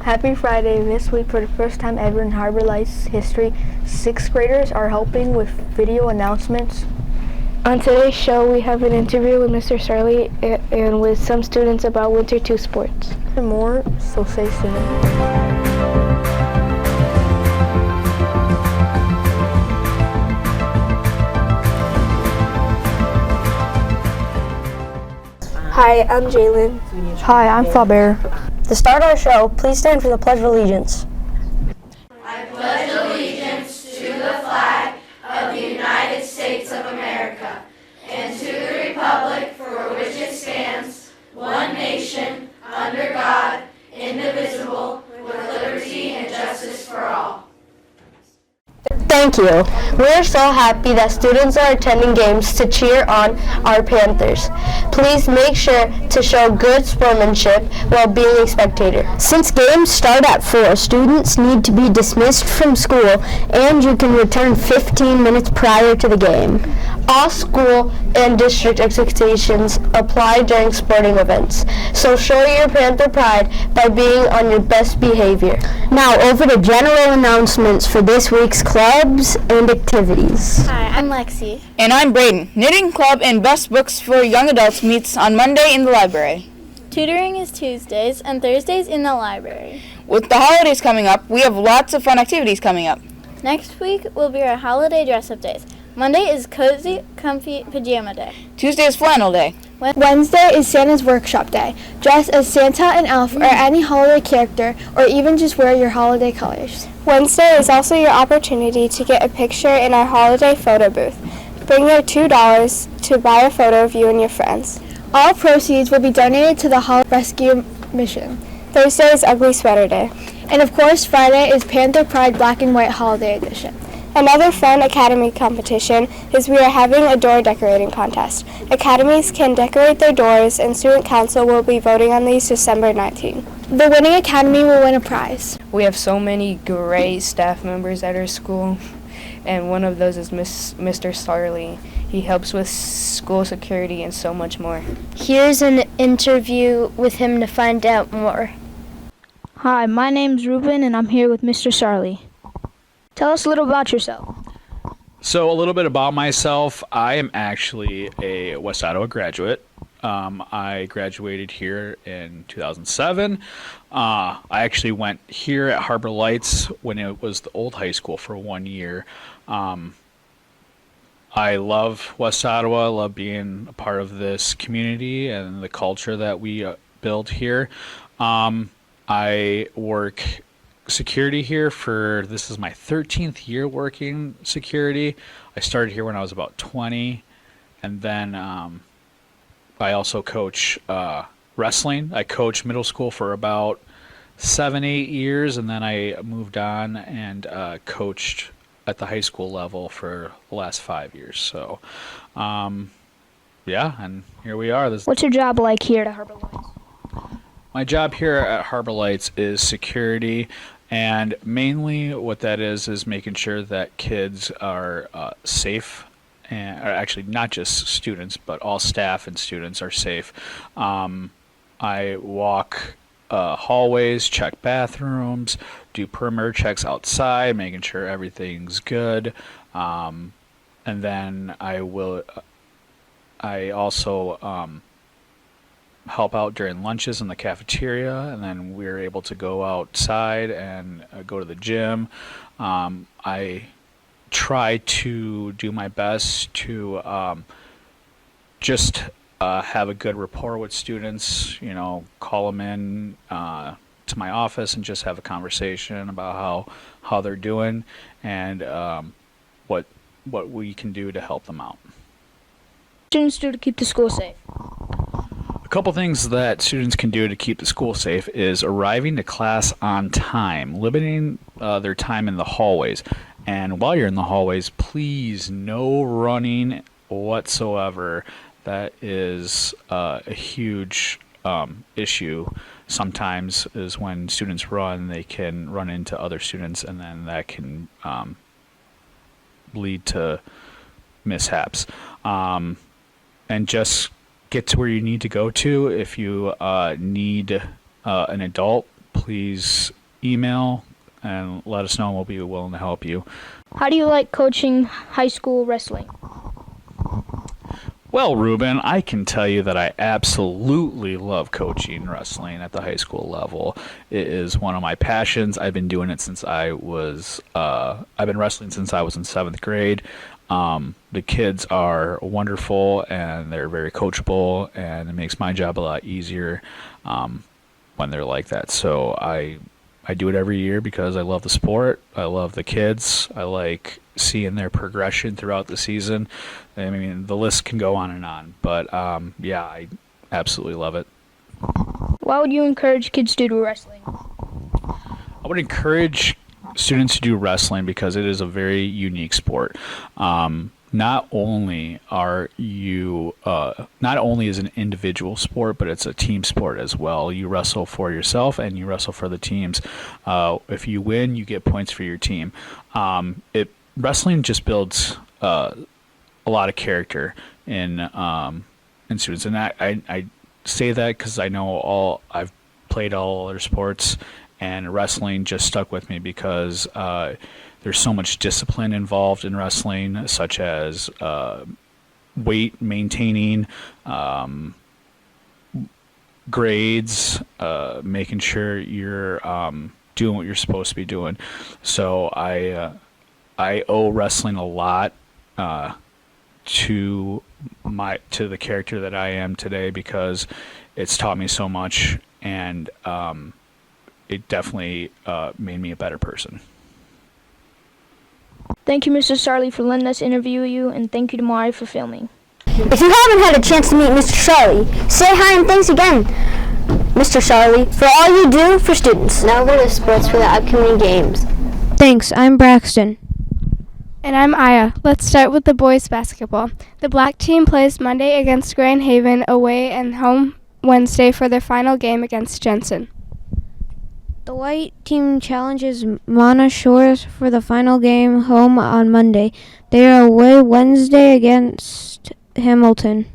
Happy Friday. This week, for the first time ever in Harbor Lights history, 6th graders are helping with video announcements. On today's show, we have an interview with Mr. Sarley and with some students about Winter 2 sports. And more, so stay tuned. Hi, I'm Jalen. Hi, I'm Faber. To start our show, please stand for the Pledge of Allegiance. I pledge allegiance to the flag of the United States of America and to the republic for which it stands, one nation, under God, indivisible, with liberty and justice for all. Thank you. We're so happy that students are attending games to cheer on our Panthers. Please make sure to show good sportsmanship while being a spectator. Since games start at 4, students need to be dismissed from school and you can return 15 minutes prior to the game. All school and district expectations apply during sporting events, so show your Panther pride by being on your best behavior. Now over to general announcements for this week's clubs and activities. Hi, I'm Lexi. And I'm Brayden. Knitting Club and Best Books for Young Adults meets on Monday in the library. Tutoring is Tuesdays and Thursdays in the library. With the holidays coming up, we have lots of fun activities coming up. Next week will be our holiday dress-up days. Monday is Cozy, Comfy Pajama Day. Tuesday is Flannel Day. Wednesday is Santa's Workshop Day. Dress as Santa and Elf or any holiday character, or even just wear your holiday colors. Wednesday is also your opportunity to get a picture in our holiday photo booth. Bring your $2 to buy a photo of you and your friends. All proceeds will be donated to the Holiday Rescue Mission. Thursday is Ugly Sweater Day. And of course, Friday is Panther Pride Black and White Holiday Edition. Another fun Academy competition is we are having a door decorating contest. Academies can decorate their doors and Student Council will be voting on these December 19. The winning Academy will win a prize. We have so many great staff members at our school, and one of those is Mr. Sarley. He helps with school security and so much more. Here's an interview with him to find out more. Hi, my name's Ruben and I'm here with Mr. Sarley. Tell us a little about yourself. So a little bit about myself. I am actually a West Ottawa graduate. I graduated here in 2007. I actually went here at Harbor Lights when it was the old high school for 1 year. I love West Ottawa. I love being a part of this community and the culture that we build here. I work security here this is my 13th year working security. I started here when I was about 20, and then I also coach wrestling. I coached middle school for about 7-8 years, and then I moved on and coached at the high school level for the last 5 years. So yeah, and here we are. What's your job like here at Harbor Lights? My job here at Harbor Lights is security. And mainly what that is making sure that kids are safe, and or actually not just students, but all staff and students are safe. I walk hallways, check bathrooms, do perimeter checks outside, making sure everything's good. And then I also help out during lunches in the cafeteria, and then we're able to go outside and go to the gym. I try to do my best to just have a good rapport with students, call them in to my office and just have a conversation about how they're doing and what we can do to help them out. Students do to keep the school safe. A couple things that students can do to keep the school safe is arriving to class on time, limiting their time in the hallways. And while you're in the hallways, please no running whatsoever. That is a huge issue sometimes, is when students run, they can run into other students, and then that can lead to mishaps. And just get to where you need to go to. If you need an adult, please email and let us know, and we'll be willing to help you. How do you like coaching high school wrestling? Well, Ruben, I can tell you that I absolutely love coaching wrestling at the high school level. It is one of my passions. I've been doing it since I've been wrestling since I was in 7th grade. The kids are wonderful and they're very coachable, and it makes my job a lot easier when they're like that. So I do it every year because I love the sport. I love the kids. I like seeing their progression throughout the season. I mean, the list can go on and on, but yeah, I absolutely love it. Why would you encourage kids to do wrestling? I would encourage students to do wrestling because it is a very unique sport. Not only is an individual sport, but it's a team sport as well. You wrestle for yourself and you wrestle for the teams. If you win, you get points for your team. Wrestling just builds a lot of character in students, and I say that because I know I've played all other sports, and wrestling just stuck with me because there's so much discipline involved in wrestling, such as weight maintaining, grades, making sure you're doing what you're supposed to be doing. So I owe wrestling a lot to the character that I am today because it's taught me so much, and it definitely made me a better person. Thank you, Mr. Sarley, for letting us interview you, and thank you to Mari for filming. If you haven't had a chance to meet Mr. Sarley, say hi and thanks again, Mr. Sarley, for all you do for students. Now we're to sports for the upcoming games. Thanks, I'm Braxton. And I'm Aya. Let's start with the boys basketball. The black team plays Monday against Grand Haven away and home Wednesday for their final game against Jensen. The white team challenges Mana Shores for the final game home on Monday. They are away Wednesday against Hamilton.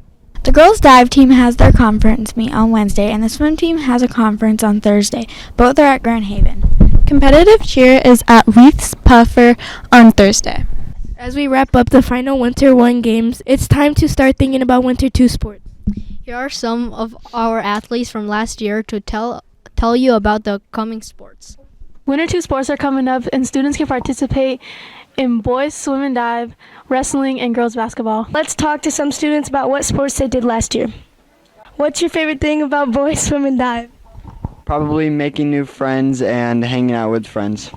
The girls' dive team has their conference meet on Wednesday, and the swim team has a conference on Thursday. Both are at Grand Haven. Competitive cheer is at Reiths Puffer on Thursday. As we wrap up the final Winter 1 games, it's time to start thinking about Winter 2 sports. Here are some of our athletes from last year to tell you about the coming sports. Winter 2 sports are coming up, and students can participate in boys swim and dive, wrestling, and girls basketball. Let's talk to some students about what sports they did last year. What's your favorite thing about boys swim and dive? Probably making new friends and hanging out with friends.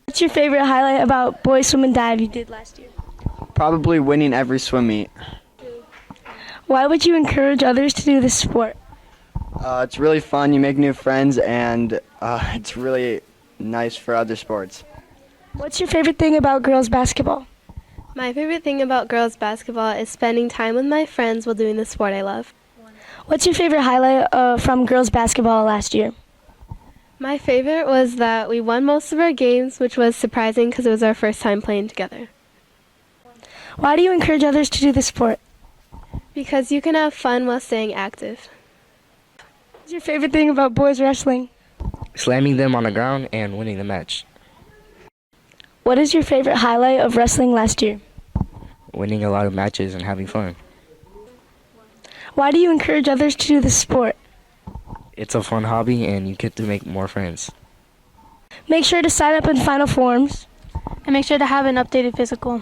What's your favorite highlight about boys swim and dive you did last year? Probably winning every swim meet. Why would you encourage others to do this sport? It's really fun. You make new friends, and it's really nice for other sports. What's your favorite thing about girls basketball? My favorite thing about girls basketball is spending time with my friends while doing the sport I love. What's your favorite highlight from girls basketball last year? My favorite was that we won most of our games, which was surprising because it was our first time playing together. Why do you encourage others to do this sport? Because you can have fun while staying active. What's your favorite thing about boys wrestling? Slamming them on the ground and winning the match. What is your favorite highlight of wrestling last year? Winning a lot of matches and having fun. Why do you encourage others to do this sport? It's a fun hobby and you get to make more friends. Make sure to sign up in Final Forms. And make sure to have an updated physical.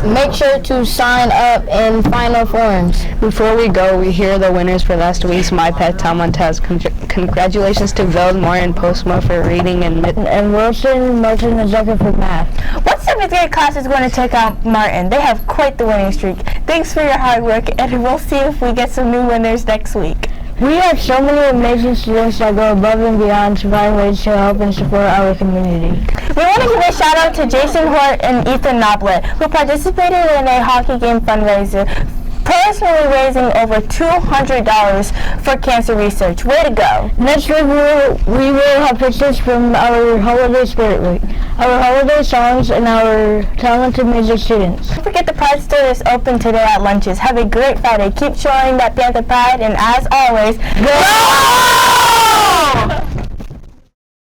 Make sure to sign up in Final Forms. Before we go, we hear the winners for last week's My Pet Talmud test. Congratulations to Veld, Martin, Postma for reading, and Wilson, Martin, and Zucker for math. What 7th grade class is going to take out Martin? They have quite the winning streak. Thanks for your hard work, and we'll see if we get some new winners next week. We have so many amazing students that go above and beyond to find ways to help and support our community. We want to give a shout out to Jason Hort and Ethan Noblet, who participated in a hockey game fundraiser, personally raising over $200 for cancer research. Way to go. Next week we will have pictures from our Holiday Spirit Week, our holiday songs, and our talented music students. Don't forget the Pride Store is open today at lunches. Have a great Friday. Keep showing that Panther Pride, and as always, go! Oh.